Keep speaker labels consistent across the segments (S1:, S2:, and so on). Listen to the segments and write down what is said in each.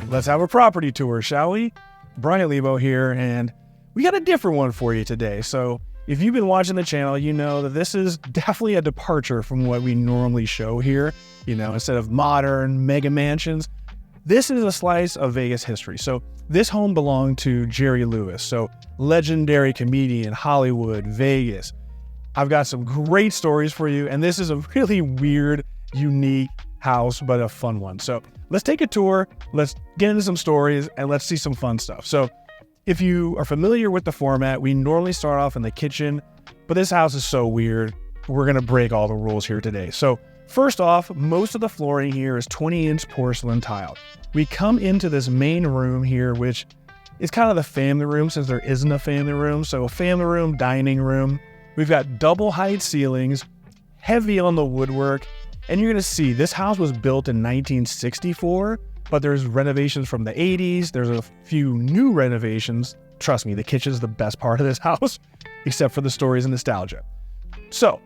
S1: Let's have a property tour, shall we? Bryan LEBO here, and we got a different one for you today. So if you've been watching the channel, you know that this is definitely a departure from what we normally show here. You know, instead of modern mega mansions, this is a slice of Vegas history. So this home belonged to Jerry Lewis, so legendary comedian, Hollywood, Vegas. I've got some great stories for you, and this is a really weird, unique house, but a fun one. So let's take a tour, let's get into some stories, and let's see some fun stuff. So if you are familiar with the format, we normally start off in the kitchen, but this house is so weird, we're gonna break all the rules here today. So first off, most of the flooring here is 20-inch porcelain tile. We come into this main room here, which is kind of the family room since there isn't a family room. So a family room, dining room. We've got double height ceilings, heavy on the woodwork. And you're gonna see this house was built in 1964, but there's renovations from the 80s. There's a few new renovations. Trust me, the kitchen's the best part of this house, except for the stories and nostalgia. So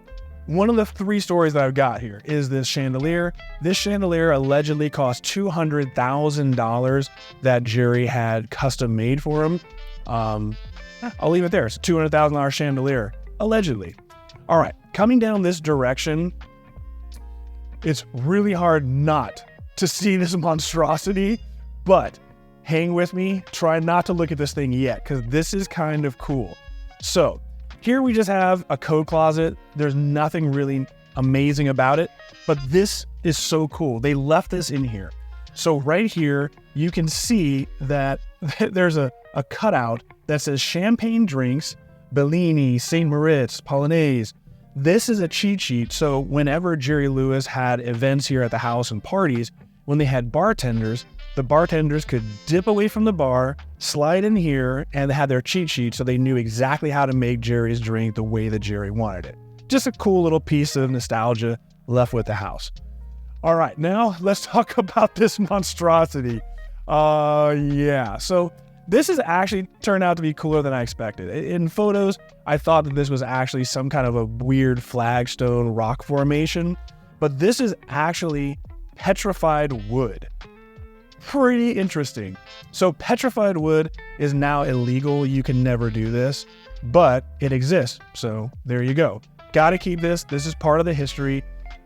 S1: one of the three stories that I've got here is this chandelier. This chandelier allegedly cost $200,000 that Jerry had custom made for him. I'll leave it there. It's a $200,000 chandelier, allegedly. All right, coming down this direction, it's really hard not to see this monstrosity, but hang with me. Try not to look at this thing yet, because this is kind of cool. So here we just have a coat closet. There's nothing really amazing about it, but this is so cool. They left this in here. So right here, you can see that there's a cutout that says champagne drinks, Bellini, St. Moritz, Polonaise. This is a cheat sheet, so whenever Jerry Lewis had events here at the house and parties, when they had bartenders, the bartenders could dip away from the bar, slide in here, and they had their cheat sheet so they knew exactly how to make Jerry's drink the way that Jerry wanted it. Just a cool little piece of nostalgia left with the house. All right, now let's talk about this monstrosity. Yeah, so this has actually turned out to be cooler than I expected. In photos, I thought that this was actually some kind of a weird flagstone rock formation, but this is actually petrified wood. Pretty interesting. So petrified wood is now illegal. You can never do this, but it exists. So there you go. Got to keep this. This is part of the history.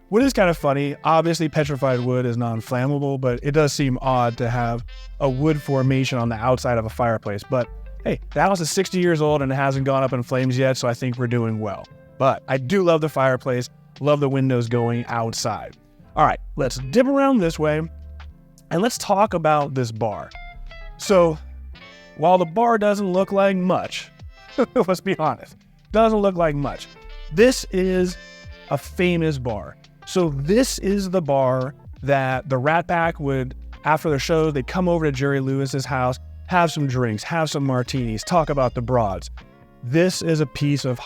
S1: What is kind of funny, obviously petrified wood is non-flammable, but it does seem odd to have a wood formation on the outside of a fireplace. But hey, the house is 60 years old and it hasn't gone up in flames yet, so I think we're doing well. But I do love the fireplace, love the windows going outside. All right, let's dip around this way and let's talk about this bar. So while the bar doesn't look like much, let's be honest, doesn't look like much, this is a famous bar. So this is the bar that the Rat Pack would, after their shows, they'd come over to Jerry Lewis's house, have some drinks, have some martinis, talk about the broads. This is a piece of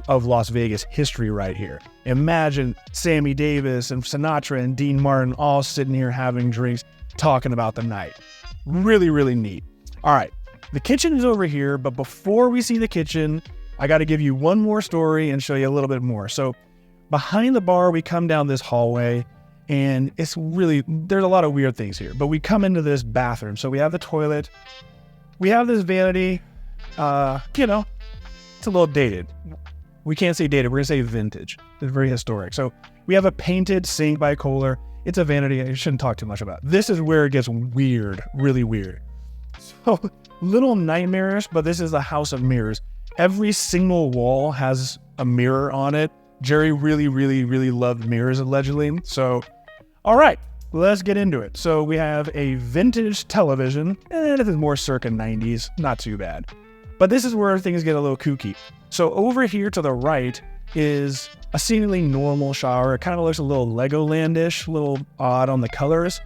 S1: Las Vegas history right here. Imagine Sammy Davis and Sinatra and Dean Martin all sitting here having drinks, talking about the night. Really, really neat. All right, the kitchen is over here, but before we see the kitchen, I got to give you one more story and show you a little bit more. So behind the bar, we come down this hallway, and it's really, there's a lot of weird things here, but we come into this bathroom. So we have the toilet, we have this vanity, you know, it's a little dated. We can't say dated, we're gonna say vintage. It's very historic. So we have a painted sink bipolar. It's a vanity, I shouldn't talk too much about. This is where it gets weird, really weird. So, little nightmarish, but this is the house of mirrors. Every single wall has a mirror on it. Jerry really, really, really loved mirrors, allegedly. So, all right, let's get into it. So we have a vintage television, and this is more circa 90s, not too bad. But this is where things get a little kooky. So over here to the right is a seemingly normal shower. It kind of looks a little Legoland-ish, a little odd on the colors.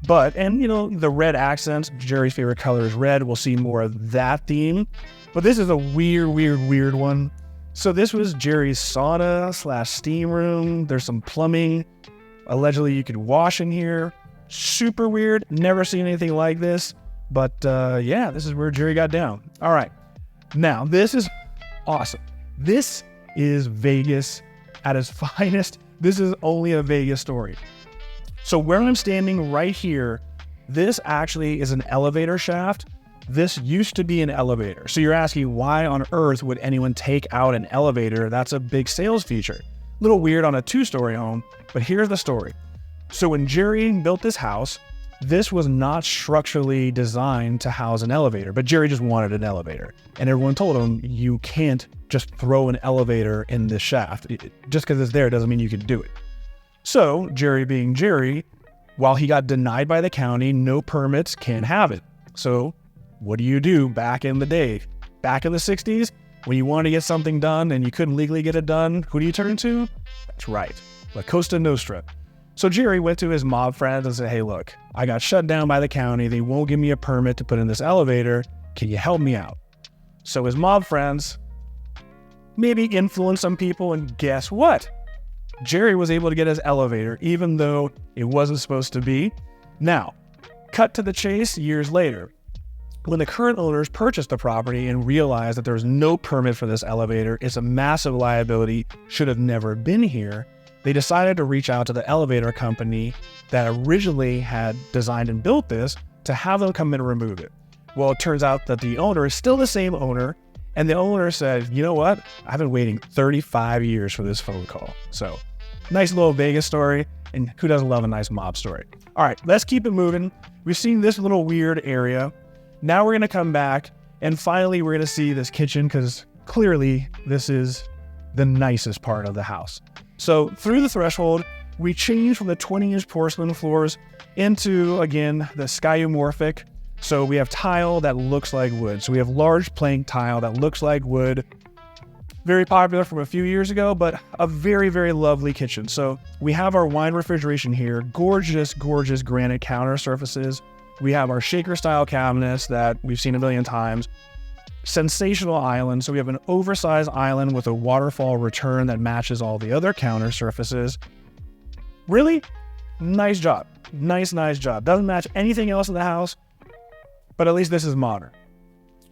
S1: But, and you know, the red accents, Jerry's favorite color is red. We'll see more of that theme. But this is a weird one. So this was Jerry's sauna / steam room. There's some plumbing. Allegedly, you could wash in here. Super weird. Never seen anything like this. But yeah, this is where Jerry got down. All right. Now, this is awesome. This is Vegas at its finest. This is only a Vegas story. So where I'm standing right here, this actually is an elevator shaft. This used to be an elevator. So you're asking, why on earth would anyone take out an elevator? That's a big sales feature. A little weird on a 2-story home, but here's the story. So when Jerry built this house, this was not structurally designed to house an elevator, but Jerry just wanted an elevator. And everyone told him, you can't just throw an elevator in this shaft. Just because it's there doesn't mean you can do it. So Jerry being Jerry, while he got denied by the county, no permits, can't have it. So what do you do back in the day? Back in the 60s, when you wanted to get something done and you couldn't legally get it done, who do you turn to? That's right, La Costa Nostra. So Jerry went to his mob friends and said, hey, look, I got shut down by the county. They won't give me a permit to put in this elevator. Can you help me out? So his mob friends maybe influenced some people, and guess what? Jerry was able to get his elevator, even though it wasn't supposed to be. Now, cut to the chase years later. When the current owners purchased the property and realized that there was no permit for this elevator, it's a massive liability, should have never been here, they decided to reach out to the elevator company that originally had designed and built this to have them come in and remove it. Well, it turns out that the owner is still the same owner, and the owner said, you know what? I've been waiting 35 years for this phone call. So, nice little Vegas story, and who doesn't love a nice mob story? All right, let's keep it moving. We've seen this little weird area. Now we're going to come back, and finally we're going to see this kitchen, because clearly this is the nicest part of the house. So through the threshold, we change from the 20-inch porcelain floors into, again, the skeuomorphic. So we have tile that looks like wood. So we have large plank tile that looks like wood. Very popular from a few years ago, but a very, very lovely kitchen. So we have our wine refrigeration here. Gorgeous, gorgeous granite counter surfaces. We have our shaker style cabinets that we've seen a million times. Sensational island. So we have an oversized island with a waterfall return that matches all the other counter surfaces. Really nice job. Nice job. Doesn't match anything else in the house, but at least this is modern.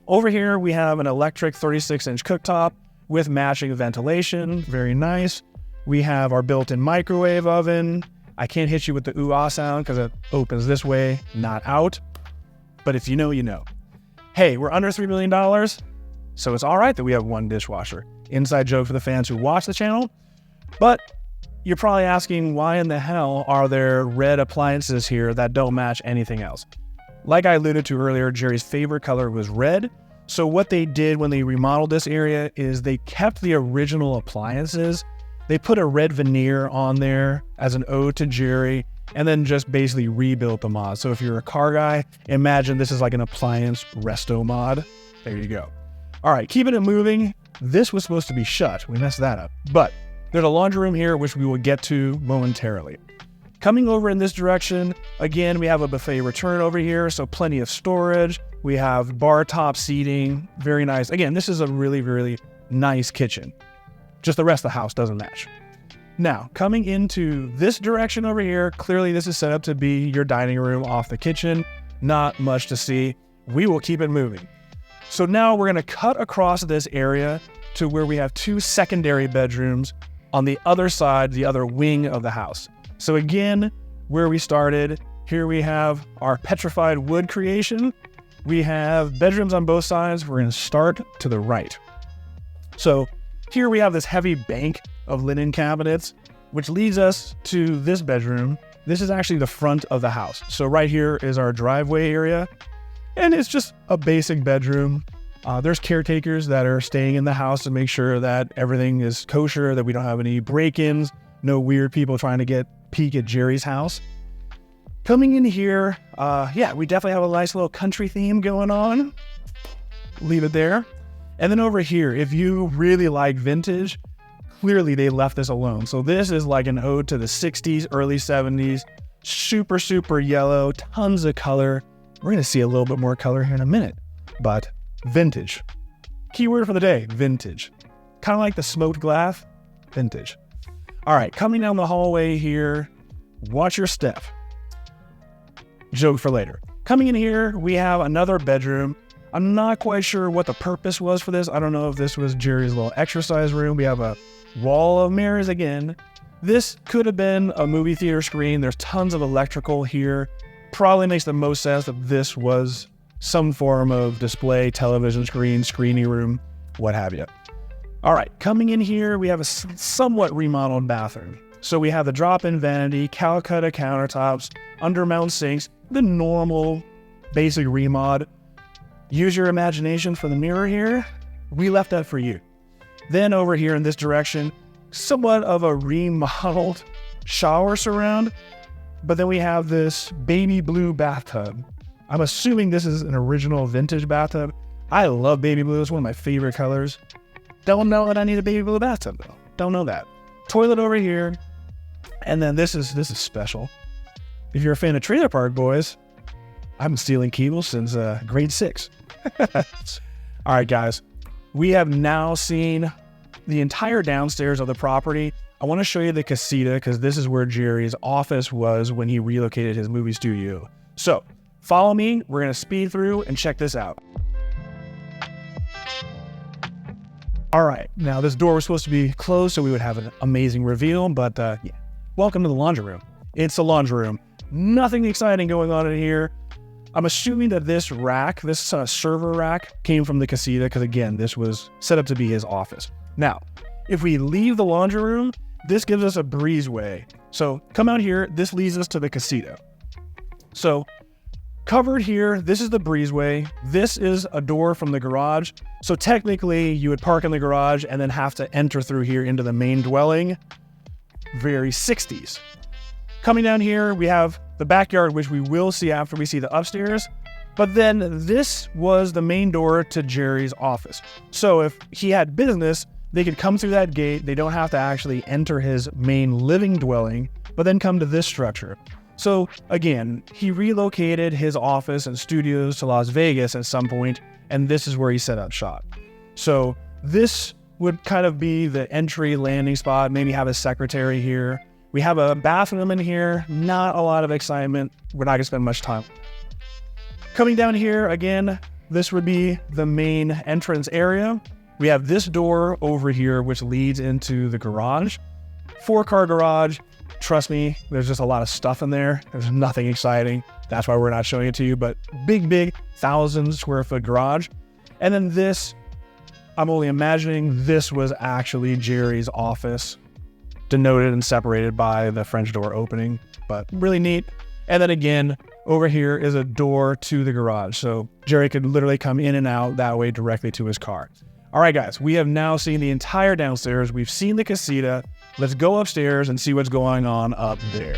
S1: Over here, we have an electric 36-inch cooktop with matching ventilation. Very nice. We have our built-in microwave oven. I can't hit you with the ooh-ah sound because it opens this way, not out. But if you know, you know. Hey, we're under $3 million, so it's all right that we have one dishwasher. Inside joke for the fans who watch the channel. But you're probably asking, why in the hell are there red appliances here that don't match anything else? Like I alluded to earlier, Jerry's favorite color was red. So what they did when they remodeled this area is they kept the original appliances. They put a red veneer on there as an ode to Jerry, and then just basically rebuilt the mod. So if you're a car guy, imagine this is like an appliance resto mod. There you go. All right, keeping it moving. This was supposed to be shut. We messed that up. But there's a laundry room here, which we will get to momentarily. Coming over in this direction, again, we have a buffet return over here, so plenty of storage. We have bar top seating, very nice. Again, this is a really, really nice kitchen. Just the rest of the house doesn't match. Now, coming into this direction over here, clearly this is set up to be your dining room off the kitchen. Not much to see. We will keep it moving. So now we're gonna cut across this area to where we have 2 secondary bedrooms on the other side, the other wing of the house. So again, where we started, here we have our petrified wood creation. We have bedrooms on both sides. We're gonna start to the right. So here we have this heavy bank of linen cabinets, which leads us to this bedroom. This is actually the front of the house. So right here is our driveway area. And it's just a basic bedroom. There's caretakers that are staying in the house to make sure that everything is kosher, that we don't have any break-ins, no weird people trying to peek at Jerry's house. Coming in here, we definitely have a nice little country theme going on. Leave it there. And then over here, if you really like vintage, clearly they left this alone. So this is like an ode to the 60s, early 70s, super, super yellow, tons of color. We're going to see a little bit more color here in a minute, but vintage. Keyword for the day, vintage. Kind of like the smoked glass, vintage. All right, coming down the hallway here, watch your step. Joke for later. Coming in here, we have another bedroom. I'm not quite sure what the purpose was for this. I don't know if this was Jerry's little exercise room. We have a wall of mirrors again. This could have been a movie theater screen. There's tons of electrical here. Probably makes the most sense that this was some form of display, television screen, screeny room, what have you. All right, coming in here, we have a somewhat remodeled bathroom. So we have the drop-in vanity, Calcutta countertops, undermount sinks, the normal basic remod. Use your imagination for the mirror here. We left that for you. Then over here in this direction, somewhat of a remodeled shower surround. But then we have this baby blue bathtub. I'm assuming this is an original vintage bathtub. I love baby blue. It's one of my favorite colors. Don't know that I need a baby blue bathtub though. Don't know that. Toilet over here. And then this is special. If you're a fan of Trailer Park Boys, I've been stealing cables since grade 6. All right, guys. We have now seen the entire downstairs of the property. I want to show you the Casita because this is where Jerry's office was when he relocated his movie studio. So follow me. We're going to speed through and check this out. All right. Now this door was supposed to be closed so we would have an amazing reveal, but yeah. Welcome to the laundry room. It's a laundry room. Nothing exciting going on in here. I'm assuming that this rack, this server rack, came from the Casita because, again, this was set up to be his office. Now, if we leave the laundry room, this gives us a breezeway. So come out here. This leads us to the Casita. So covered here, this is the breezeway. This is a door from the garage. So technically, you would park in the garage and then have to enter through here into the main dwelling. Very 60s. Coming down here, we have the backyard, which we will see after we see the upstairs. But then this was the main door to Jerry's office. So if he had business, they could come through that gate. They don't have to actually enter his main living dwelling, but then come to this structure. So again, he relocated his office and studios to Las Vegas at some point, and this is where he set up shop. So this would kind of be the entry landing spot, maybe have a secretary here. We have a bathroom in here, not a lot of excitement. We're not gonna spend much time. Coming down here, again, this would be the main entrance area. We have this door over here, which leads into the garage. 4-car garage. Trust me, there's just a lot of stuff in there. There's nothing exciting. That's why we're not showing it to you, but big, 1,000 square foot garage. And then this, I'm only imagining this was actually Jerry's office, denoted and separated by the French door opening, but really neat. And then again, over here is a door to the garage. So Jerry could literally come in and out that way directly to his car. All right, guys, we have now seen the entire downstairs. We've seen the Casita. Let's go upstairs and see what's going on up there.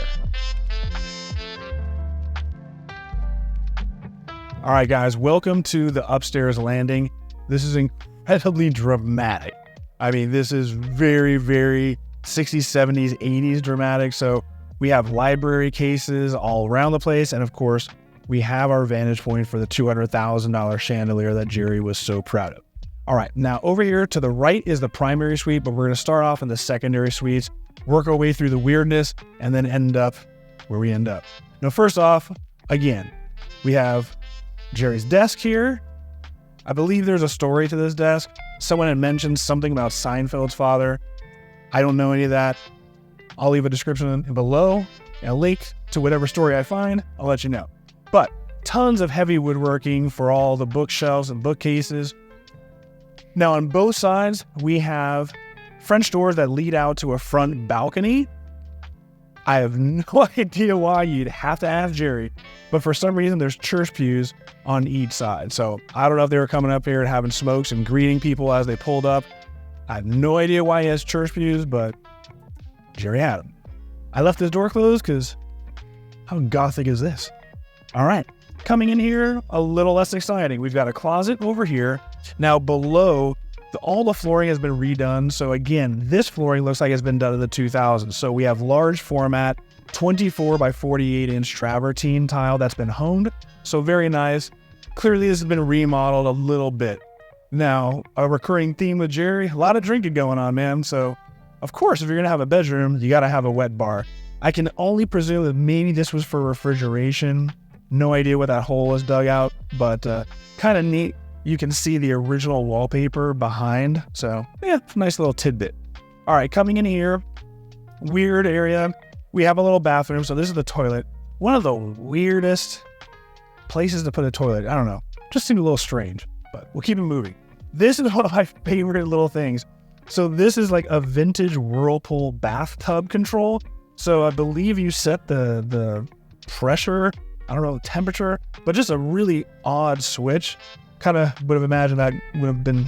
S1: All right, guys, welcome to the upstairs landing. This is incredibly dramatic. I mean, this is very, very 60s, 70s, 80s dramatic. So we have library cases all around the place. And of course, we have our vantage point for the $200,000 chandelier that Jerry was so proud of. All right, now over here to the right is the primary suite, but we're going to start off in the secondary suites, work our way through the weirdness, and then end up where we end up. Now, first off, again, we have Jerry's desk here. I believe there's a story to this desk. Someone had mentioned something about Seinfeld's father. I don't know any of that. I'll leave a description below and a link to whatever story I find. I'll let you know. But tons of heavy woodworking for all the bookshelves and bookcases. Now on both sides, we have French doors that lead out to a front balcony. I have no idea why. You'd have to ask Jerry. But for some reason, there's church pews on each side. So I don't know if they were coming up here and having smokes and greeting people as they pulled up. I have no idea why he has church pews, but Jerry had them. I left this door closed because how gothic is this? All right. Coming in here, a little less exciting. We've got a closet over here. Now below, all the flooring has been redone. So again, this flooring looks like it's been done in the 2000s. So we have large format, 24 by 48 inch travertine tile that's been honed. So very nice. Clearly this has been remodeled a little bit. Now, a recurring theme with Jerry, a lot of drinking going on, man. So of course, if you're gonna have a bedroom, you gotta have a wet bar. I can only presume that maybe this was for refrigeration. No idea what that hole is dug out, but kind of neat. You can see the original wallpaper behind. So yeah, nice little tidbit. All right, coming in here, weird area. We have a little bathroom. So this is the toilet. One of the weirdest places to put a toilet. I don't know. Just seemed a little strange, but we'll keep it moving. This is one of my favorite little things. So this is like a vintage Whirlpool bathtub control. So I believe you set the pressure, I don't know, the temperature, but just a really odd switch. Kind of would have imagined that would have been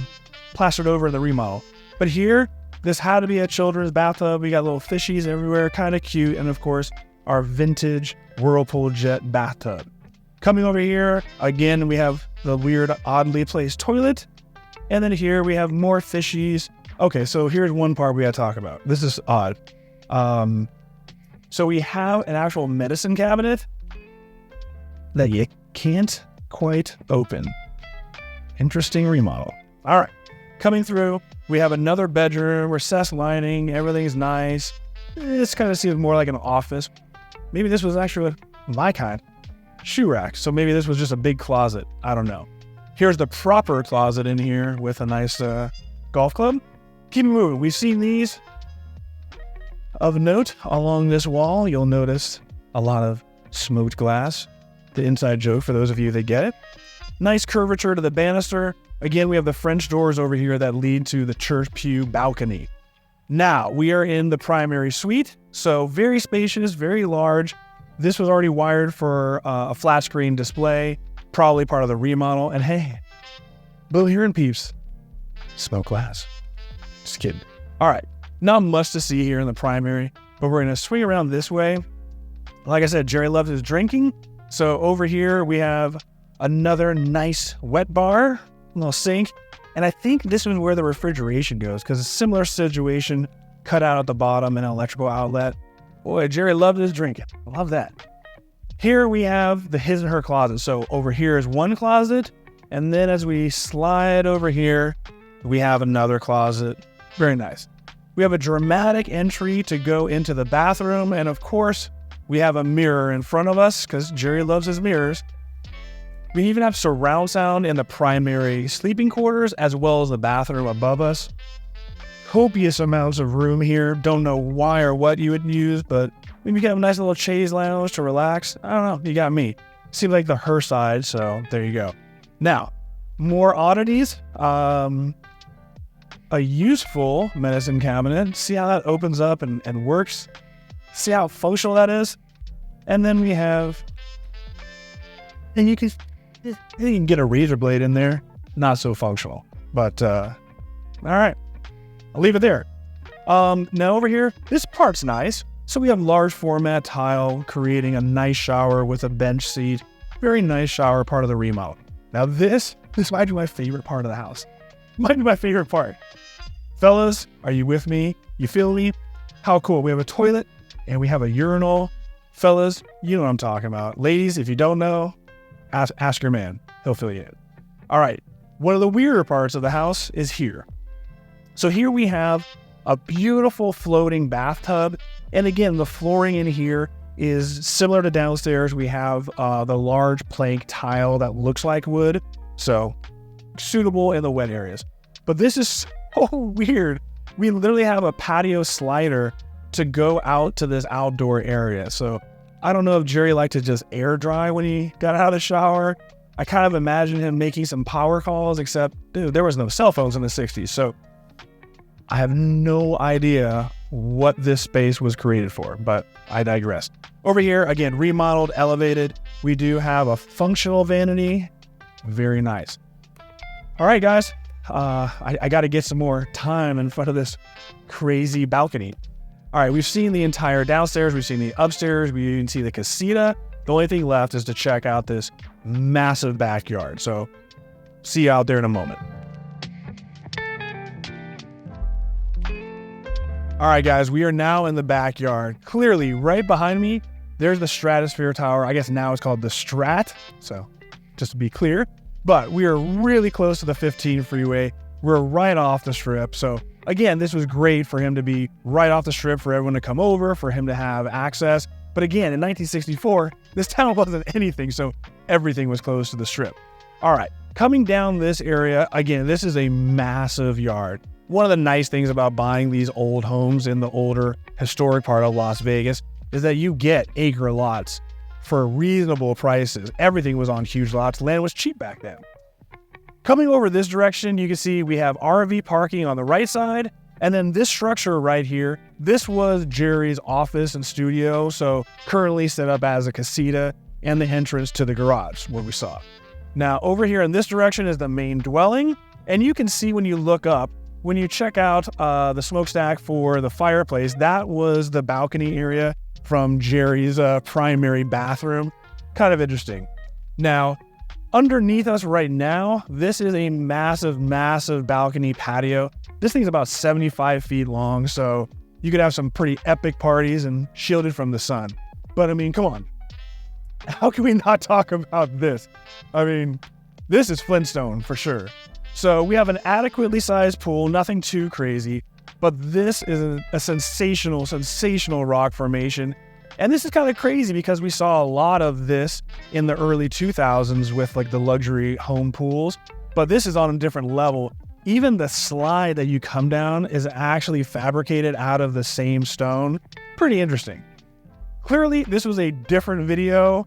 S1: plastered over in the remodel. But here, this had to be a children's bathtub. We got little fishies everywhere, kind of cute. And of course, our vintage Whirlpool jet bathtub. Coming over here, again, we have the weird, oddly placed toilet. And then here we have more fishies. Okay, so here's one part we gotta talk about. This is odd. So we have an actual medicine cabinet that you can't quite open. Interesting remodel. All right, coming through, we have another bedroom, recessed lining, everything's nice. This kind of seems more like an office. Maybe this was actually my kind. Shoe rack, so maybe this was just a big closet. I don't know. Here's the proper closet in here with a nice golf club. Keep moving. We've seen these. Of note, along this wall, you'll notice a lot of smoked glass. The inside joke for those of you that get it. Nice curvature to the banister. Again, we have the French doors over here that lead to the church pew balcony. Now, we are in the primary suite, so very spacious, very large. This was already wired for a flat screen display, probably part of the remodel. And hey, little hearing peeps, smoke glass. Just kidding. All right, not much to see here in the primary, but we're gonna swing around this way. Like I said, Jerry loves his drinking. So over here, we have another nice wet bar, little sink. And I think this is where the refrigeration goes because a similar situation, cut out at the bottom, an electrical outlet. Boy, Jerry loved his drinking. I love that. Here we have the his and her closet. So over here is one closet. And then as we slide over here, we have another closet. Very nice. We have a dramatic entry to go into the bathroom. And of course, we have a mirror in front of us because Jerry loves his mirrors. We even have surround sound in the primary sleeping quarters as well as the bathroom above us. Copious amounts of room here. Don't know why or what you would use, but maybe you can have a nice little chaise lounge to relax. I don't know. You got me. Seems like the her side, so there you go. Now, more oddities. A useful medicine cabinet. See how that opens up and works? See how functional that is? And then we have, and you can get a razor blade in there. Not so functional, but all right, I'll leave it there. Now over here, this part's nice. So we have large format tile creating a nice shower with a bench seat. Very nice shower, part of the remodel. Now this might be my favorite part of the house. Might be my favorite part. Fellas, are you with me? You feel me? How cool. We have a toilet and we have a urinal. Fellas, you know what I'm talking about. Ladies, if you don't know, ask your man. He'll fill you in. All right. One of the weirder parts of the house is here. So here we have a beautiful floating bathtub. And again, the flooring in here is similar to downstairs. We have the large plank tile that looks like wood. So suitable in the wet areas. But this is so weird. We literally have a patio slider to go out to this outdoor area. So I don't know if Jerry liked to just air dry when he got out of the shower. I kind of imagine him making some power calls, except, dude, there was no cell phones in the 60s. So I have no idea what this space was created for, but I digress. Over here, again, remodeled, elevated. We do have a functional vanity. Very nice. All right, guys. I got to get some more time in front of this crazy balcony. All right, we've seen the entire downstairs. We've seen the upstairs. We even see the casita. The only thing left is to check out this massive backyard. So see you out there in a moment. All right, guys, we are now in the backyard. Clearly, right behind me, there's the Stratosphere Tower. I guess now it's called the Strat. So just to be clear, but we are really close to the 15 freeway. We're right off the strip. So again, this was great for him to be right off the strip, for everyone to come over, for him to have access. But again, in 1964, this town wasn't anything, so everything was close to the strip. All right, coming down this area, again, this is a massive yard. One of the nice things about buying these old homes in the older historic part of Las Vegas is that you get acre lots for reasonable prices. Everything was on huge lots. Land was cheap back then. Coming over this direction, you can see we have RV parking on the right side. And then this structure right here, this was Jerry's office and studio. So currently set up as a casita and the entrance to the garage, what we saw. Now over here in this direction is the main dwelling. And you can see when you look up, when you check out the smokestack for the fireplace, that was the balcony area from Jerry's primary bathroom. Kind of interesting. Now, underneath us right now, this is a massive, massive balcony patio. This thing's about 75 feet long, so you could have some pretty epic parties and shielded from the sun. But I mean, come on. How can we not talk about this? I mean, this is Flintstone for sure. So we have an adequately sized pool, nothing too crazy. But this is a sensational, sensational rock formation. And this is kind of crazy because we saw a lot of this in the early 2000s with like the luxury home pools. But this is on a different level. Even the slide that you come down is actually fabricated out of the same stone. Pretty interesting. Clearly, this was a different video.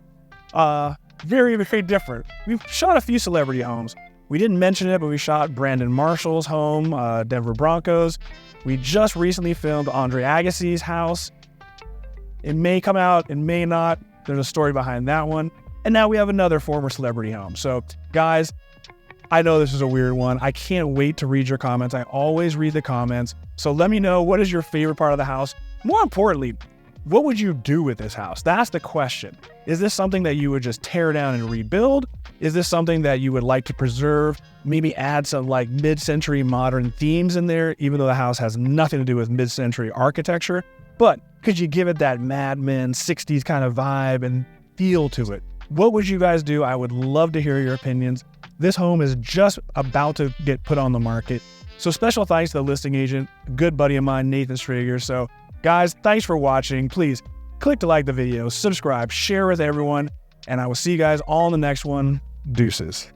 S1: Very, very different. We've shot a few celebrity homes. We didn't mention it, but we shot Brandon Marshall's home, Denver Broncos. We just recently filmed Andre Agassi's house. It may come out, it may not. There's a story behind that one. And now we have another former celebrity home. So guys, I know this is a weird one. I can't wait to read your comments. I always read the comments. So let me know, what is your favorite part of the house? More importantly, what would you do with this house? That's the question. Is this something that you would just tear down and rebuild? Is this something that you would like to preserve? Maybe add some like mid-century modern themes in there, even though the house has nothing to do with mid-century architecture. But could you give it that Mad Men 60s kind of vibe and feel to it? What would you guys do? I would love to hear your opinions. This home is just about to get put on the market. So special thanks to the listing agent, a good buddy of mine, Nathan Strager. So guys, thanks for watching. Please click to like the video, subscribe, share with everyone, and I will see you guys all in the next one. Deuces.